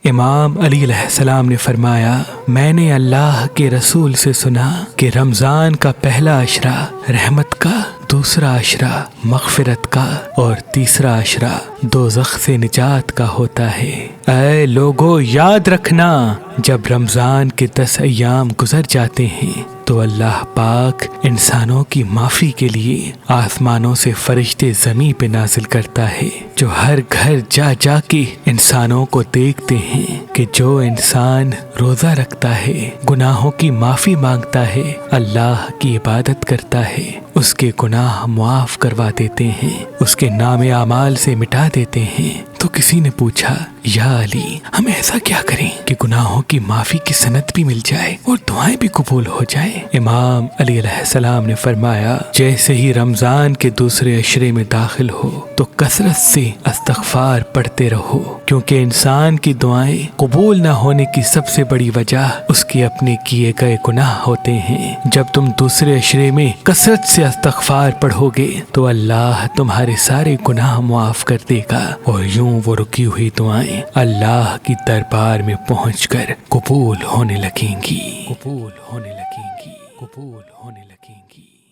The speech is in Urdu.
امام علی علیہ السلام نے فرمایا، میں نے اللہ کے رسول سے سنا کہ رمضان کا پہلا عشرہ رحمت کا، دوسرا عشرہ مغفرت کا اور تیسرا عشرہ دوزخ سے نجات کا ہوتا ہے۔ اے لوگو، یاد رکھنا، جب رمضان کے 10 ایام گزر جاتے ہیں تو اللہ پاک انسانوں کی معافی کے لیے آسمانوں سے فرشتے زمین پہ نازل کرتا ہے، جو ہر گھر جا جا کے انسانوں کو دیکھتے ہیں کہ جو انسان روزہ رکھتا ہے، گناہوں کی معافی مانگتا ہے، اللہ کی عبادت کرتا ہے، اس کے گناہ معاف کروا دیتے ہیں، اس کے نام اعمال سے مٹا دیتے ہیں۔ تو کسی نے پوچھا، یا علی، ہم ایسا کیا کریں کہ گناہوں کی معافی کی سند بھی مل جائے اور دعائیں بھی قبول ہو جائیں؟ امام علی علیہ السلام نے فرمایا، جیسے ہی رمضان کے دوسرے عشرے میں داخل ہو تو کثرت سے استغفار پڑھتے رہو، کیونکہ انسان کی دعائیں قبول نہ ہونے کی سب سے بڑی وجہ اس کے اپنے کیے گئے گناہ ہوتے ہیں۔ جب تم دوسرے عشرے میں کثرت سے استغفار پڑھو گے تو اللہ تمہارے سارے گناہ معاف کر دے گا، اور یوں وہ رکی ہوئی دعائیں اللہ کی دربار میں پہنچ کر قبول ہونے لگیں گی، قبول ہونے لگیں گی، قبول ہونے لگیں گی۔